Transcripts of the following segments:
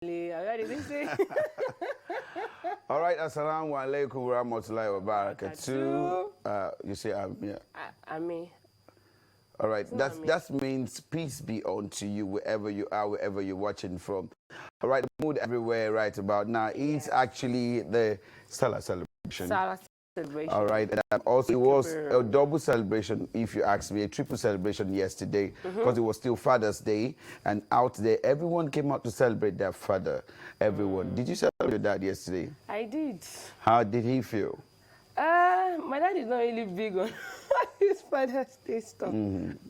All right, assalamu alaikum warahmatullahi wabarakatuh. You say yeah. Ami. All right, that means peace be unto you wherever you are, wherever you're watching from. All right, the mood everywhere right about now. It's actually the Salah celebration. Salah celebration. All right, and also it was a double celebration, if you ask me, a triple celebration yesterday, because it was still Father's Day, and out there, everyone came out to celebrate their father. Everyone. Did you celebrate your dad yesterday? I did. How did he feel? My dad is not really big on his Father's Day stuff,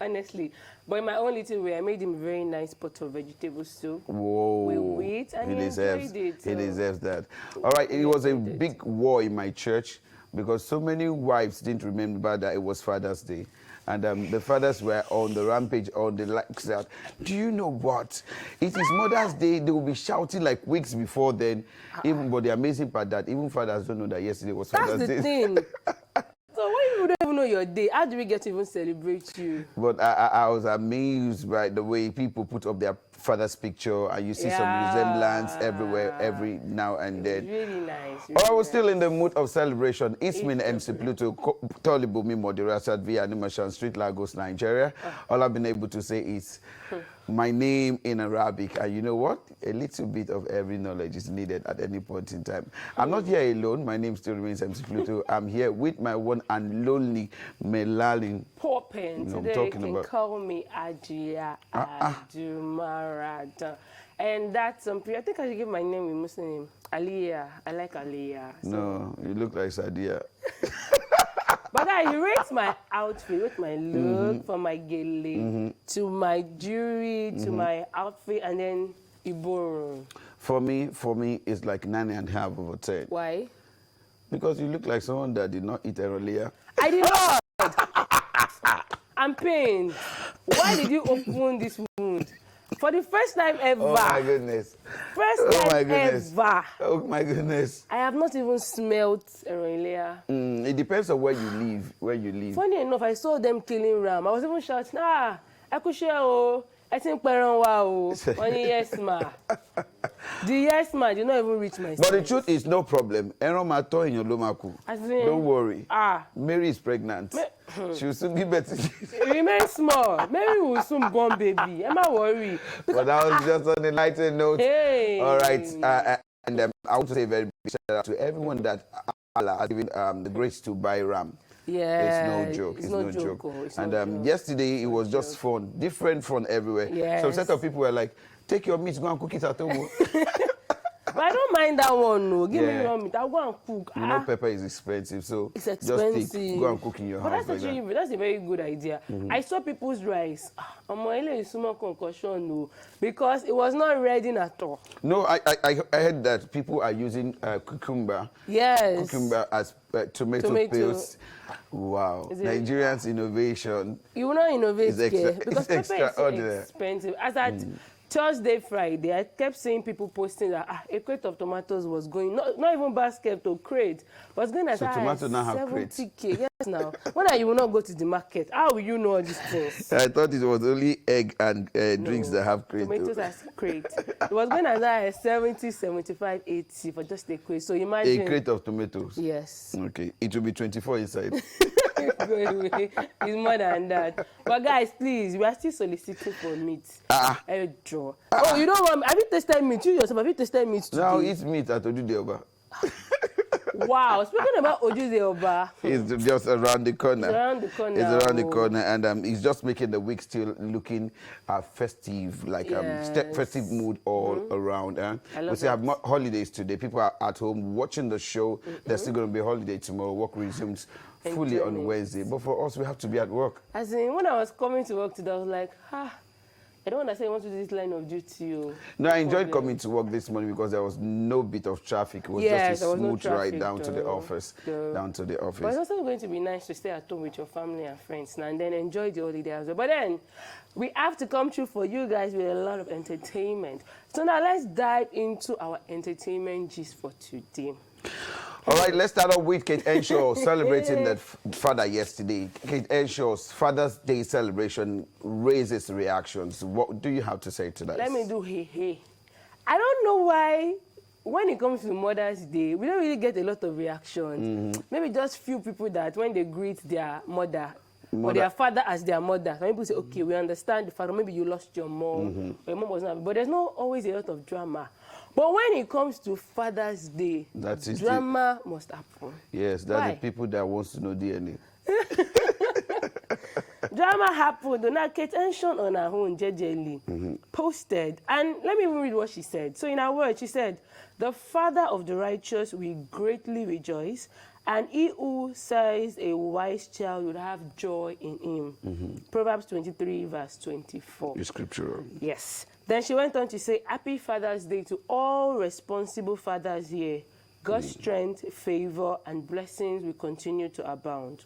honestly. But in my own little way, I made him a very nice pot of vegetable soup. Whoa. With wheat, and he enjoyed it. He deserves that. All right, it was a big war in my church because so many wives didn't remember that it was Father's Day. And the fathers were on the rampage, on the likes that, do you know what? It is Mother's Day. They will be shouting like weeks before then. But the amazing part that even fathers don't know that yesterday was Father's Day. That's the thing. So when you don't even know your day, how do we get to even celebrate you? But I was amazed by the way people put up their father's picture, and you see some resemblance everywhere, every now and then. Really nice. Really I was still in the mood of celebration. Ismin MC Pluto, Tolibumi Moderasat via Animation Street, Lagos, Nigeria. All I've been able to say is my name in Arabic. And you know what? A little bit of every knowledge is needed at any point in time. I'm not here alone. My name still remains MC Pluto. I'm here with my one and lonely Melalin. Popping. Today you can call me Hajia, Adumaradan. And that's I think I should give my name a Muslim name. Aliyah. I like Aliyah. So. No, you look like Sadia. But he rates my outfit, with my look, from my gele to my jewelry, to my outfit, and then Iboro. For me, it's like 9.5 out of 10. Why? Because you look like someone that did not eat earlier. I did not. I'm pained. Why did you open this wound? For the first time ever. Oh my goodness. First time ever. Oh my goodness. I have not even smelled earlier. It depends on where you live. Funny enough, I saw them killing ram. I was even shouting, I could share, oh. I think Peron only yes ma. The yes ma did not even reach my But the truth is no problem. Eromato in your lomaku. Don't worry. Mary is pregnant. She will soon be better. Remain small. Mary will soon born baby. I'm not worried. But that was just on a lighter note. Hey. All right. And I want to say a very big shout out to everyone that Allah has given the grace to buy ram. Yeah, it's no joke. It's no joke. And yesterday it was just fun, different fun everywhere. Yes. So a set of people were like, "Take your meat, go and cook it at home." But I don't mind that one. No, give me your meat. I'll go and cook. You know, pepper is expensive, so it's expensive. Just go and cook in your house. But that's a very good idea. I saw people's rice. Because it was not ready at all. No, I heard that people are using cucumber. Yes. Cucumber as tomato paste. Wow. Nigerians' innovation. You will not innovate here because pepper extraordinary. Is expensive. As at Thursday, Friday, I kept seeing people posting that a crate of tomatoes was going, not even basket or crate, was going as high as 70K. Yes, now. When you will not go to the market, how will you know all these things? I thought it was only egg and drinks that have crate. Tomatoes as crate. It was going as high as 70, 75, 80 for just a crate. So imagine. A crate of tomatoes? Yes. Okay. It will be 24 inside. It's more than that. But guys, please, we are still soliciting for meat. Oh, you don't want? Have you tasted meat? You yourself, have you tasted meat today? Now eat meat at Ojude. Wow, speaking about Ojude, it's just around the corner. It's around the corner. It's around the corner, and it's just making the week still looking festive, like festive mood all around. We still have holidays today. People are at home watching the show. There's still going to be a holiday tomorrow. Work resumes fully on Wednesday. But for us, we have to be at work. As in, when I was coming to work today, I was like, I don't understand you want to do this line of duty. No, I enjoyed coming to work this morning because there was no bit of traffic. It was just a smooth ride down to the office. But it's also going to be nice to stay at home with your family and friends now and then enjoy the holiday as well. But then, we have to come through for you guys with a lot of entertainment. So now let's dive into our entertainment gist for today. All right, let's start off with Kate Henshaw celebrating that father yesterday. Kate Henshaw's Father's Day celebration raises reactions. What do you have to say to that? Let me do hey. I don't know why, when it comes to Mother's Day, we don't really get a lot of reactions. Maybe just few people that when they greet their mother, or their father as their mother, some people say, okay, we understand the father, maybe you lost your mom, or your mom was not, but there's not always a lot of drama. But when it comes to Father's Day, drama must happen. Yes, that's the people that wants to know DNA. Drama happened. Donake tension on her own, jejely, posted. And let me even read what she said. So in her words, she said, the father of the righteous will greatly rejoice, and he who says a wise child will have joy in him. Proverbs 23, verse 24. It's scriptural. Yes. Then she went on to say, Happy Father's Day to all responsible fathers here. God's strength, favor, and blessings will continue to abound.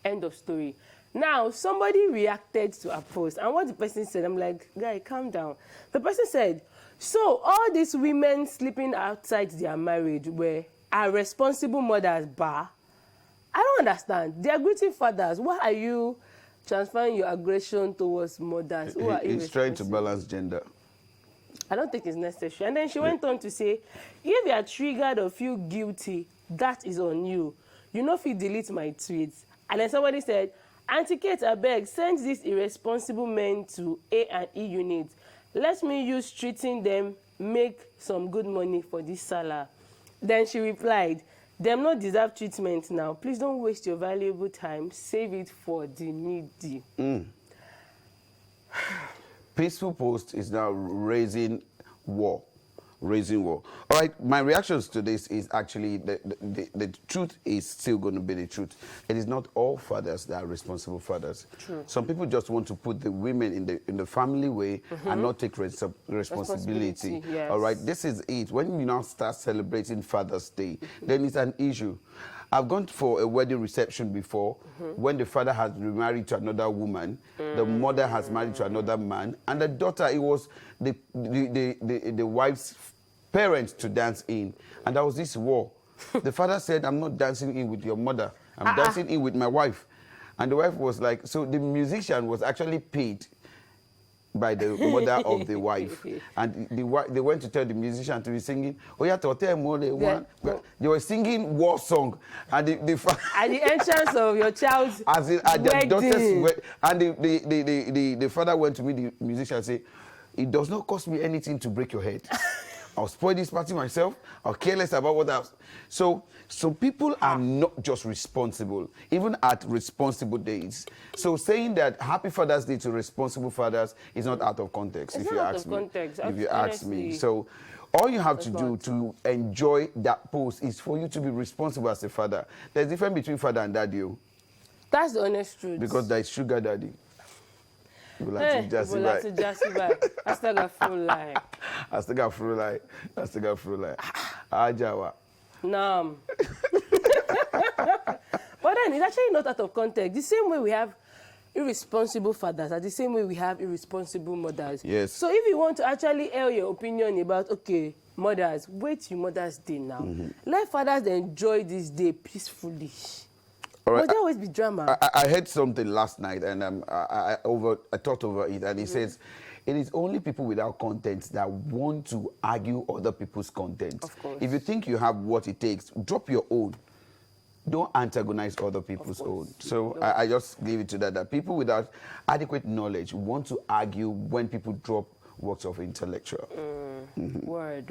End of story. Now, somebody reacted to a post, and what the person said, I'm like, guy, calm down. The person said, so all these women sleeping outside their marriage are responsible mothers, bah? I don't understand. They are greeting fathers. Why are you transferring your aggression towards mothers who are irresponsible? He's trying to balance gender. I don't think it's necessary. And then she went on to say, if you are triggered or feel guilty, that is on you. You know if you delete my tweets. And then somebody said, Auntie Kate, abeg, send these irresponsible men to A and E unit. Let me use treating them, make some good money for this Salah. Then she replied, them not deserve treatment now. Please don't waste your valuable time. Save it for the needy. Peaceful Post is now raising war. All right, my reactions to this is actually the truth is still going to be the truth. It is not all fathers that are responsible fathers. True. Some people just want to put the women in the family way and not take responsibility. Yes. All right, this is it. When you now start celebrating Father's Day, then it's an issue. I've gone for a wedding reception before when the father has remarried to another woman, the mother has married to another man, and the daughter, it was the wife's parents to dance in. And there was this war. The father said, I'm not dancing in with your mother. I'm dancing in with my wife. And the wife was like, so the musician was actually paid by the mother of the wife. And they went to tell the musician to be singing, oh yeah, to tell more they want. They were singing war song. And at the entrance of your child's at their daughter's wedding. And the father went to meet the musician and say, it does not cost me anything to break your head. I'll spoil this party myself. I'll care less about what else. So people are not just responsible, even at responsible days. So saying that Happy Father's Day to responsible fathers is not out of context, if you ask me. If you ask me. So all you have to do to enjoy that post is for you to be responsible as a father. There's a difference between father and daddy. That's the honest truth. Because there is sugar daddy. Ajawa. Nam. But then it's actually not out of context. The same way we have irresponsible fathers, are the same way we have irresponsible mothers. Yes. So if you want to actually air your opinion about, okay, mothers, wait till Mother's Day now. Let fathers enjoy this day peacefully. All right. Will there always be drama? I heard something last night, and I thought over it, and it says, it is only people without content that want to argue other people's content. Of course. If you think you have what it takes, drop your own. Don't antagonize other people's own. So I just leave it to that people without adequate knowledge want to argue when people drop works of intellectual. Word.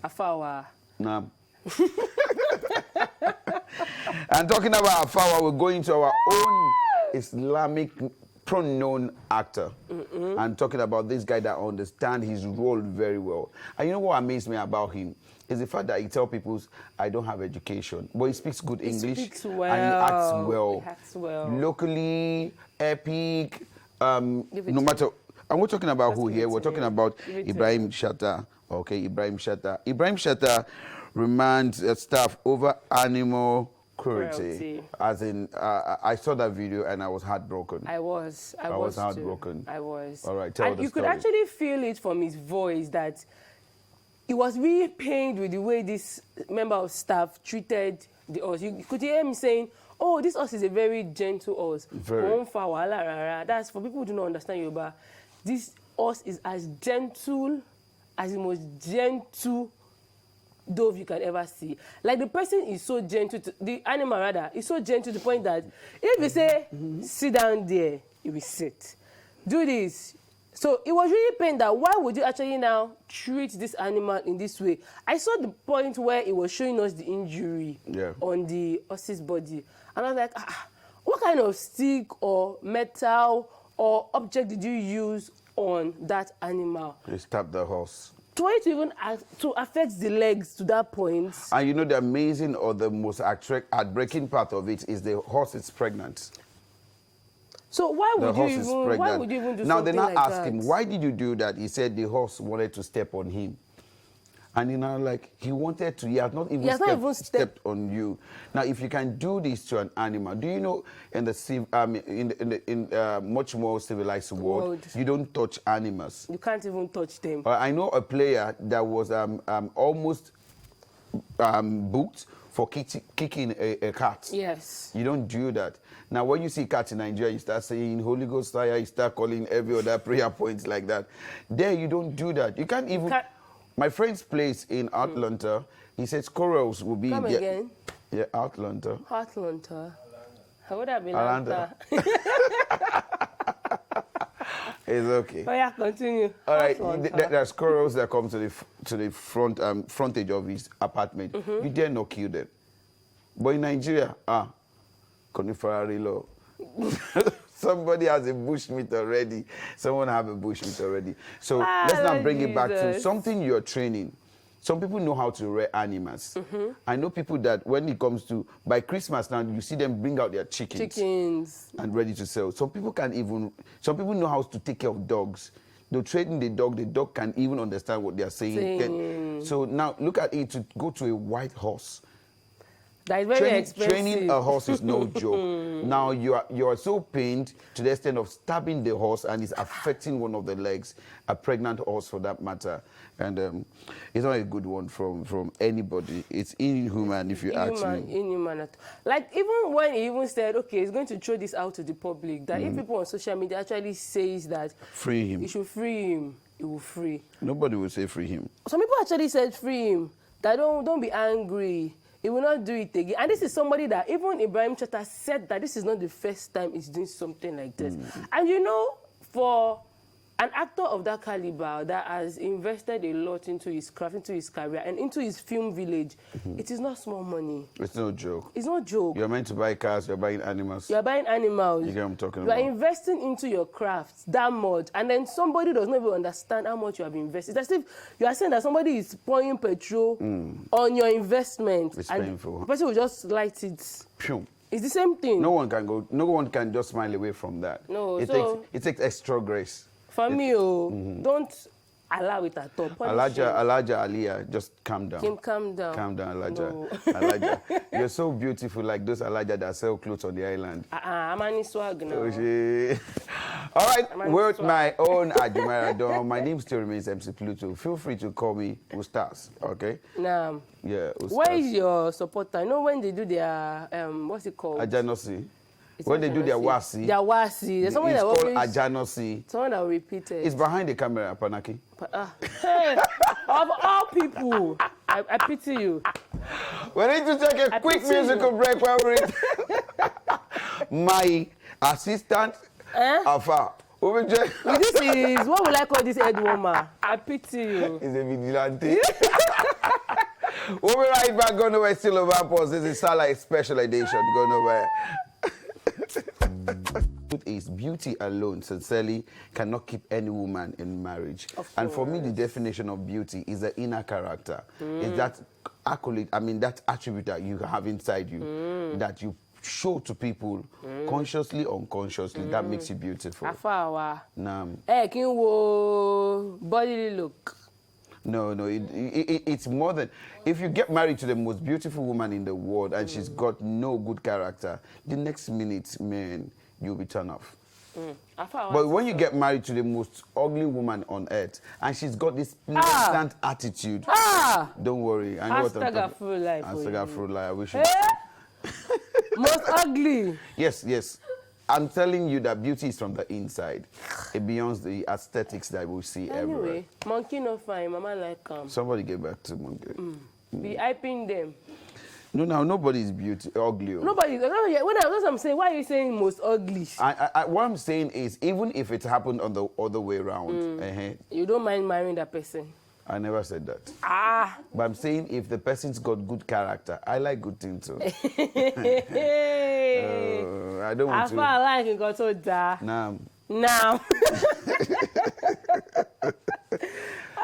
Afawa. Nah. And talking about Afawa, we're going to our own Islamic pronoun actor and talking about this guy that understands his role very well. And you know what amazed me about him is the fact that he tells people, I don't have education, but he speaks good English. He speaks well. And he acts well. He acts well. Locally, epic, no matter. And we're talking about who here? We're talking about Ibrahim Shatta. Okay, Ibrahim Shatta. Ibrahim Shatta remands staff over animal cruelty. As in, I saw that video and I was heartbroken. I was heartbroken. I was. All right, tell the story. You could actually feel it from his voice that he was really pained with the way this member of staff treated the horse. You could hear him saying, oh, this horse is a very gentle horse. Very. That's for people who do not understand Yoruba. This horse is as gentle as the most gentle dove you can ever see. Like the person is so gentle, the animal rather, is so gentle to the point that if you say, sit down there, it will sit. Do this. So it was really pain that why would you actually now treat this animal in this way? I saw the point where it was showing us the injury on the horse's body. And I was like, what kind of stick or metal or object did you use on that animal? You stabbed the horse. To it even to affect the legs to that point. And you know the amazing or the most heartbreaking part of it is the horse is pregnant. So why would you even do now, something like that? Now they now ask him, why did you do that? He said the horse wanted to step on him. And you know, like, he wanted to, he has not even stepped on you. Now, if you can do this to an animal, do you know in the much more civilized world, you don't touch animals. You can't even touch them. I know a player that was almost booked for kicking a cat. Yes. You don't do that. Now, when you see cats in Nigeria, you start saying Holy Ghost fire, you start calling every other prayer points like that. There, you don't do that. You can't even... My friend's place in Atlanta, he said squirrels will be... Come again? Yeah, Atlanta. Atlanta. How would that be? Atlanta. It's okay. Oh yeah, continue. All right, there are squirrels that come to the frontage of his apartment. You dare not kill them. But in Nigeria, coniferary law. Somebody has a bushmeat already. Someone have a bushmeat already. So let's now bring it back to something you're training. Some people know how to rear animals. I know people that when it comes to, by Christmas now, you see them bring out their chickens. And ready to sell. Some people know how to take care of dogs. They're training the dog can even understand what they're saying. So now look at it, to go to a white horse. That is very expensive. Training a horse is no joke. Now you are so pained to the extent of stabbing the horse, and it's affecting one of the legs, a pregnant horse for that matter. And it's not a good one from anybody. It's inhuman if you ask me. Inhuman. Like even when he even said, okay, he's going to throw this out to the public, that if people on social media actually says that free him, you should free him, he will free. Nobody will say free him. Some people actually said free him. That don't be angry. He will not do it again. And this is somebody that even Ibrahim Chata said that this is not the first time he's doing something like this. And you know, for an actor of that caliber that has invested a lot into his craft, into his career, and into his film village, it is not small money. It's no joke. It's no joke. You're meant to buy cars, you're buying animals. You're buying animals. You get what I'm talking about. You're investing into your craft that much, and then somebody does not even understand how much you have invested. It's as if you are saying that somebody is pouring petrol on your investment. It's and painful. The person will just light it. Pew. It's the same thing. No one can just smile away from that. No, it takes extra grace. For me, don't allow it at all. Elijah Aliyah, just calm down. Calm down. Calm down, Elijah. No. Elijah, you're so beautiful, like those Elijah that sell clothes on the island. I'm on swag now. All right, with my own Adumaradan, my name still remains MC Pluto. Feel free to call me Ustaz, okay? Nah. Yeah, Ustaz. Where is your supporter? You know when they do their, what's it called? Ajanosi. When they do their wasi. Their wasi. There's someone that called always... Ajanosi. Someone that will repeat it. It's behind the camera, Panaki. Hey, of all people, I pity you. We need to take a quick musical break while we my assistant, Alfa. This is, what will I call this head woman? I pity you. It's a vigilante. We'll be right back. Go nowhere, still over pause. This is Salah Special Edition. Go nowhere. Truth is, beauty alone, sincerely, cannot keep any woman in marriage. And for me, the definition of beauty is the inner character. It's that accolade, that attribute that you have inside you, that you show to people, consciously, unconsciously, that makes you beautiful. Bodily look. No, it's more than... If you get married to the most beautiful woman in the world and she's got no good character, the next minute, man, you'll be turned off. But when you get married to the most ugly woman on earth and she's got this pleasant attitude, don't worry. I know what I'm talking about. I wish you... Most ugly? Yes. I'm telling you that beauty is from the inside. It beyond the aesthetics that we see everywhere. Anyway, monkey no fine, mama like Somebody get back to monkey. Be hyping them. No, now nobody's ugly. Nobody. When I'm saying, why are you saying most ugly? What I'm saying is, even if it happened on the other way around, you don't mind marrying that person. I never said that. Ah. But I'm saying if the person's got good character, I like good things too. I don't want to. I like you got so da. Now.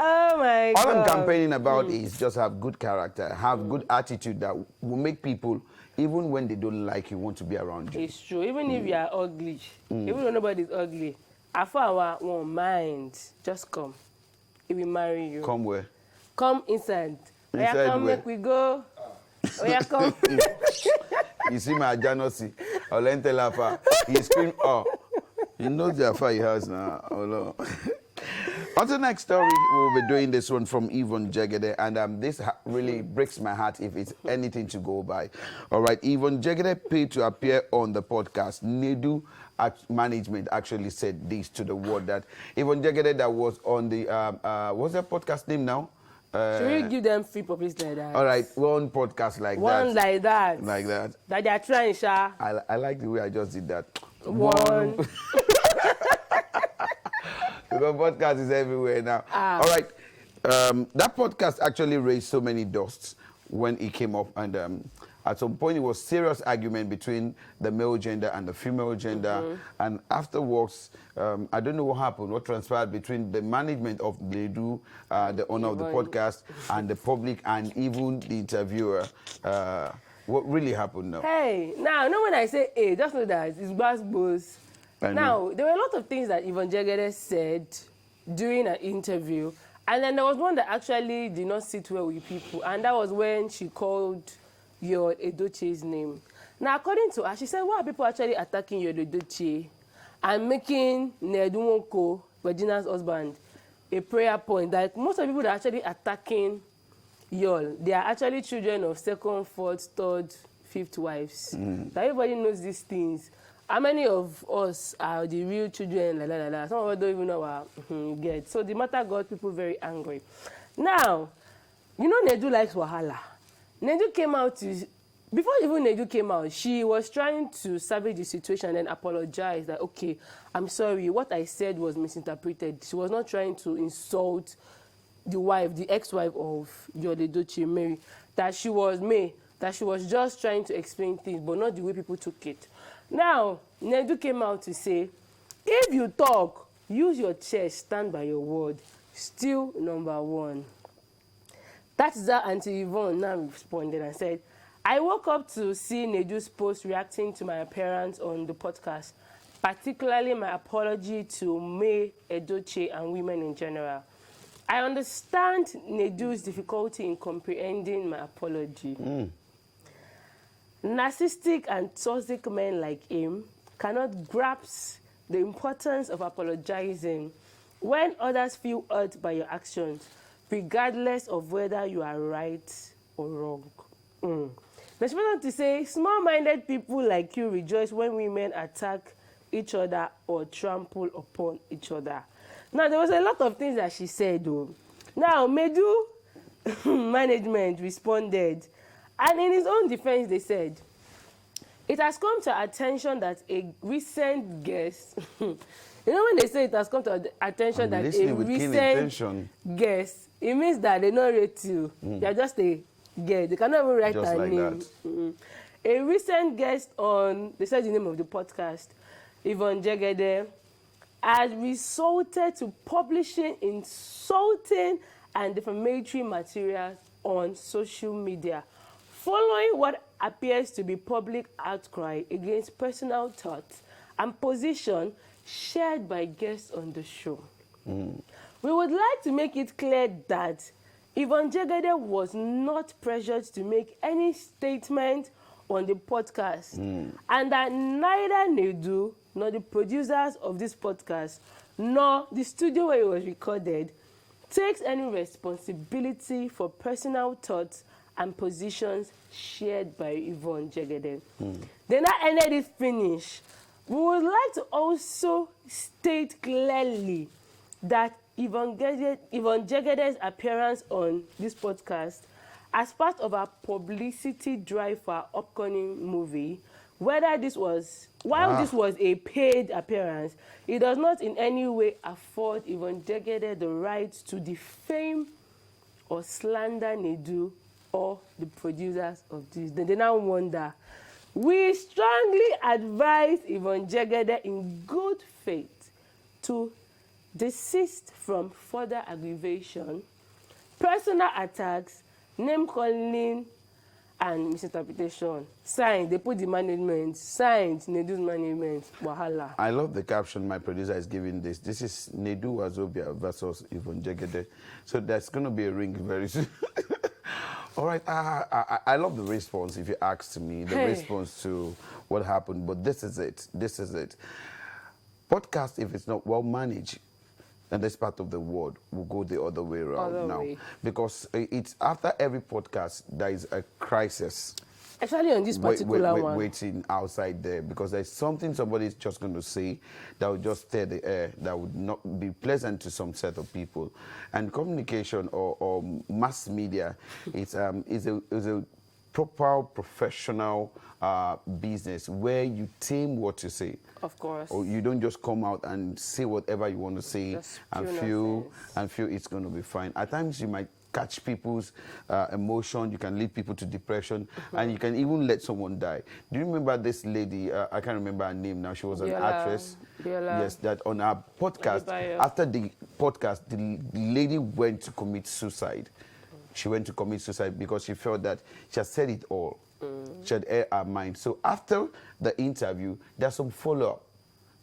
Oh my God. All I'm campaigning about is just have good character, have good attitude that will make people, even when they don't like you, want to be around you. It's true. Even if you are ugly, even though nobody's ugly, I won't mind. Just come. He will marry you. Come where? Come inside. Inside come where? make we go. Come. You see my Janosi, Alfa. He screamed, oh. He knows the affair he has now. Oh, no. On to the next story, we'll be doing this one from Yvonne Jegede, and this really breaks my heart if it's anything to go by. All right, Yvonne Jegede paid to appear on the podcast. Nedu management actually said this to the world, that Yvonne Jegede that was on the, what's that podcast name now? Should we give them free publicity like that? All right, one podcast like that. One like that. Like that. That they are trying, Sha. I like the way I just did that. One. Because podcast is everywhere now. All right. That podcast actually raised so many dusts when it came up. And at some point, it was serious argument between the male gender and the female gender. And afterwards, I don't know what happened, what transpired between the management of Nedu, the owner of the podcast, and the public, and even the interviewer. What really happened now? Hey, now when I say A, just know that it's bass. Now, there were a lot of things that Yvonne Jegede said during an interview, and then there was one that actually did not sit well with people, and that was when she called your Edochie's name. Now, according to her, she said, why are people actually attacking your Edochie and making Nedumoko, Regina's husband, a prayer point? That most of the people that are actually attacking y'all, they are actually children of second, fourth, third, fifth wives. That everybody knows these things. How many of us are the real children? Some of us don't even know what get. So the matter got people very angry. Now, you know Nedu likes wahala. Nedu came out before even Nedu came out, she was trying to salvage the situation and apologize that, okay, I'm sorry, what I said was misinterpreted. She was not trying to insult the wife, the ex-wife of Yul Edochie, Mary, that she was just trying to explain things, but not the way people took it. Now, Nedu came out to say, if you talk, use your chest, stand by your word. Still number one. That is how Auntie Yvonne now responded and said, I woke up to see Nedu's post reacting to my appearance on the podcast, particularly my apology to May, Edochie, and women in general. I understand Nedu's difficulty in comprehending my apology. Narcissistic and toxic men like him cannot grasp the importance of apologizing when others feel hurt by your actions, regardless of whether you are right or wrong. There's important to say, small-minded people like you rejoice when women attack each other or trample upon each other. Now, there was a lot of things that she said, though. Now, Medu management responded, and in his own defense, they said, it has come to attention that a recent guest, you know when they say it has come to attention that a recent guest, it means that they don't rate you. They're just a guest. They cannot even write just a like name. A recent guest on, they said the name of the podcast, Yvonne Jegede, has resorted to publishing insulting and defamatory materials on social media, following what appears to be public outcry against personal thoughts and position shared by guests on the show. We would like to make it clear that Yvonne Jegede was not pressured to make any statement on the podcast, and that neither Nedu nor the producers of this podcast nor the studio where it was recorded takes any responsibility for personal thoughts and positions shared by Yvonne Jegede. They now ended it finish We would like to also state clearly that Yvonne Jegede's appearance on this podcast as part of our publicity drive for our upcoming movie, whether this was, while this was a paid appearance, it does not in any way afford Yvonne Jegede the right to defame or slander Nedu or the producers of this. They now wonder. We strongly advise Yvonne Jegede in good faith to desist from further aggravation, personal attacks, name-calling, and misinterpretation. Signed, they put the management, signed, Nedu's management, wahala. I love the caption my producer is giving this. This is Nedu Wazobia versus Yvonne Jegede. So there's going to be a ring very soon. All right, I love the response, if you ask me, the response to what happened, but this is it. This is it. Podcast, if it's not well managed, and this part of the world will go the other way around now. Because it's after every podcast, there is a crisis. Especially on this particular one. Waiting outside there, because there's something somebody's just going to say that will just tear the air, that would not be pleasant to some set of people. And communication or mass media is a proper professional business where you tame what you say. Of course. Or you don't just come out and say whatever you want to say and feel it's going to be fine. At times you might catch people's emotion, you can lead people to depression, and you can even let someone die. Do you remember this lady, I can't remember her name now, she was an actress. Yes, that on our podcast, after the podcast, the lady went to commit suicide. She went to commit suicide because she felt that she had said it all. She had aired her mind. So after the interview, there's some follow-up.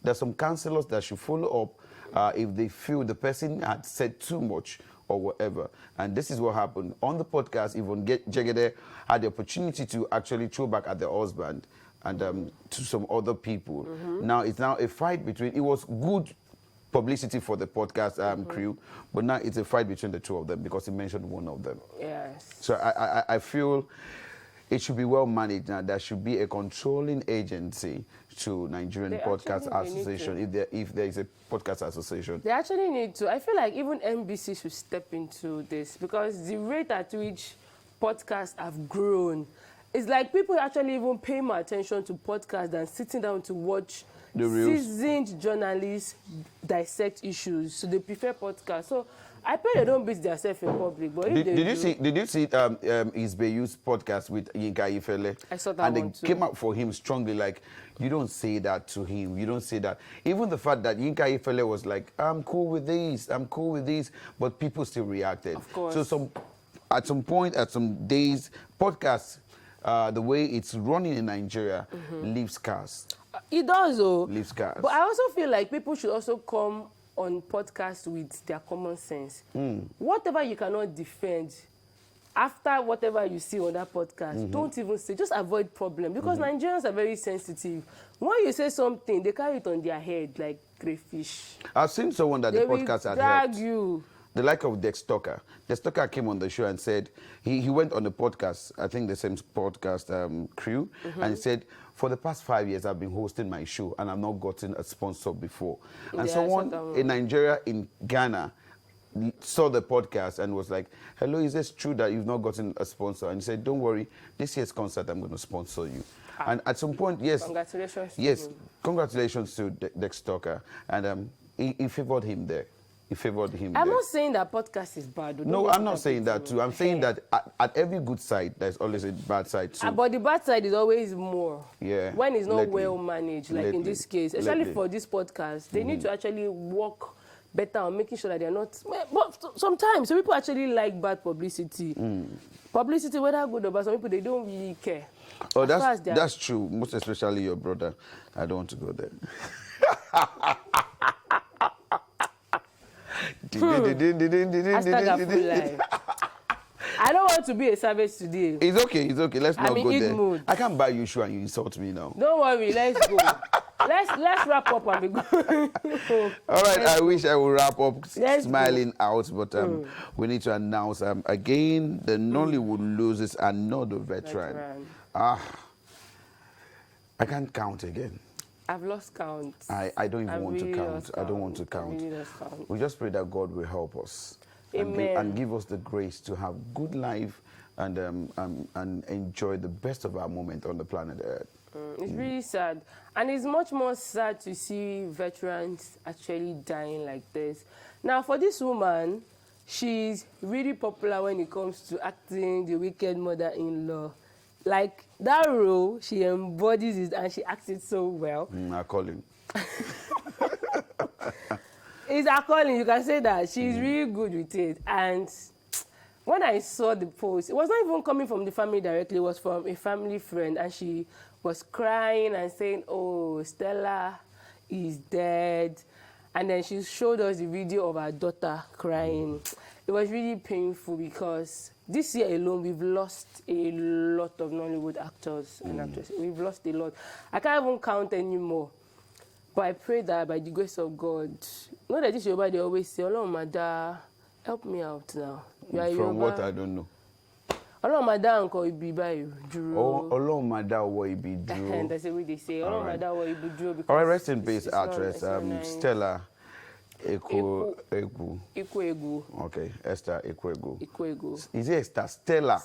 There's some counselors that should follow up if they feel the person had said too much or whatever. And this is what happened. On the podcast, Yvonne Jegede had the opportunity to actually throw back at the husband and to some other people. Now, it's now a fight between, it was good publicity for the podcast crew, but now it's a fight between the two of them because he mentioned one of them. Yes. So I feel it should be well managed now. There should be a controlling agency to Nigerian Podcast Association, if there is a podcast association. They actually need to. I feel like even NBC should step into this because the rate at which podcasts have grown, it's like people actually even pay more attention to podcasts than sitting down to watch seasoned journalists dissect issues. So they prefer podcasts. So I pray they don't beat themselves in public. But if did you see Isbeyu's podcast with Yinka Ifele? I saw that and one they came out for him strongly, like, you don't say that to him. You don't say that. Even the fact that Yinka Ifele was like, I'm cool with this, I'm cool with this, but people still reacted. Of course. So at some point, at some days, podcasts, the way it's running in Nigeria, leaves scars. It does, though. Leaves scars. But I also feel like people should also come on podcasts with their common sense. Whatever you cannot defend, after whatever you see on that podcast, don't even say, just avoid problem. Because Nigerians are very sensitive. When you say something, they carry it on their head like crayfish. I've seen someone that the podcast had helped. You. The like of Dex Tucker. Dex Tucker came on the show and said, he went on the podcast, I think the same podcast crew, and he said, for the past 5 years, I've been hosting my show and I've not gotten a sponsor before. And someone in Nigeria, in Ghana, saw the podcast and was like, hello, is this true that you've not gotten a sponsor? And he said, don't worry, this year's concert, I'm going to sponsor you. And at some point, yes. Congratulations. Yes, congratulations to Dex Tucker. And he favored him there. He favored him. I'm not saying that podcast is bad. No, I'm not saying that too. I'm saying that at every good side, there's always a bad side too. But the bad side is always more. Yeah. When it's not well managed, like in this case, especially for this podcast, they need to actually work better on making sure that they're not. But sometimes people actually like bad publicity. Publicity, whether good or bad, some people they don't really care. Oh, that's true. Most especially your brother. I don't want to go there. I don't want to be a savage today. It's okay. Let's not go there. Mood. I can't buy you shoe and you insult me now. Don't worry, let's go. let's wrap up and be good. All right, I wish I would wrap up smiling out, but we need to announce again the Nollywood loses another veteran. I can't count again. I've lost count. I don't even want to count. I don't want to count. Really lost count. We just pray that God will help us. Amen. And give us the grace to have good life and enjoy the best of our moment on the planet Earth. It's really sad. And it's much more sad to see veterans actually dying like this. Now, for this woman, she's really popular when it comes to acting the wicked mother-in-law. Like, that role, she embodies it and she acts it so well. I call him. It's her calling, you can say that. She's really good with it. And when I saw the post, it was not even coming from the family directly, it was from a family friend. And she was crying and saying, oh, Stella is dead. And then she showed us the video of her daughter crying. It was really painful because this year alone, we've lost a lot of Nollywood actors and actresses. We've lost a lot. I can't even count anymore. But I pray that by the grace of God, not that this Yoruba, they always say, Ọlọ́run máa dá, help me out now. From what I don't know. Ọlọ́run máa dá nǹkan ibi báyìí dúró. Ọlọ́run máa dá ọwọ́ ibi dúró. That's the way they say. Ọlọ́run máa dá ọwọ́ ibi dúró. All right, rest in peace, actress Stella Ekuegu. Okay, Esther Ekuegu. Is it Esther? Stella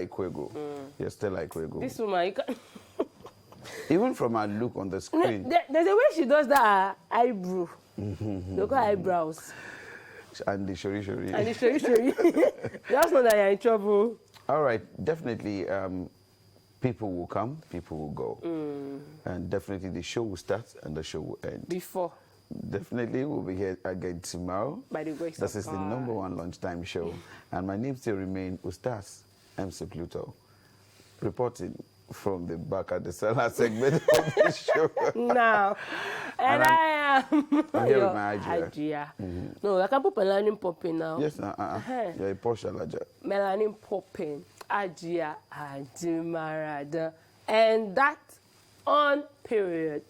Ekuegu. Yes, Stella Ekuegu. This woman, you can... Even from her look on the screen. There's a way she does that eyebrow. Look at eyebrows. And the shori. That's not that you're in trouble. All right, definitely people will come, people will go. And definitely the show will start and the show will end. Before. Definitely we'll be here again tomorrow. By the grace of God. This is the #1 lunchtime show. And my name still remains Ustaz MC Pluto, reporting from the back at the cellar segment of the show. Now, and I am I'm here with my Hajia. No, I can put melanin popping now. Yes, you're a Porsche Hajia. Melanin popping, Hajia, Adumaradan. And that on period.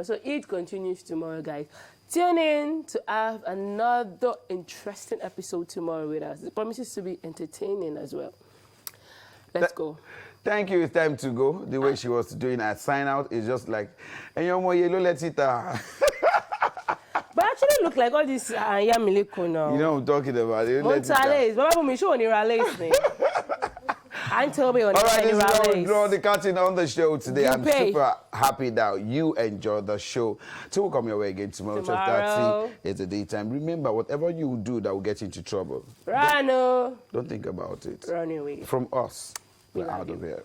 So it continues tomorrow, guys. Tune in to have another interesting episode tomorrow with us. It promises to be entertaining as well. Let's go. Thank you. It's time to go. The way she was doing her sign out is just like, and you're more yellow, let's eat her. But actually look like all this Yamiliko now. You know what I'm talking about. Montales. Baba me show on the rallies. And tell me on the rallies. All right, this is how we draw the curtain on the show today. I'm super happy that you enjoyed the show. So we'll come your way again tomorrow. 12:30. It's a daytime. Remember, whatever you do that will get you into trouble. Rano. Don't think about it. Run away. From us. We're out of here.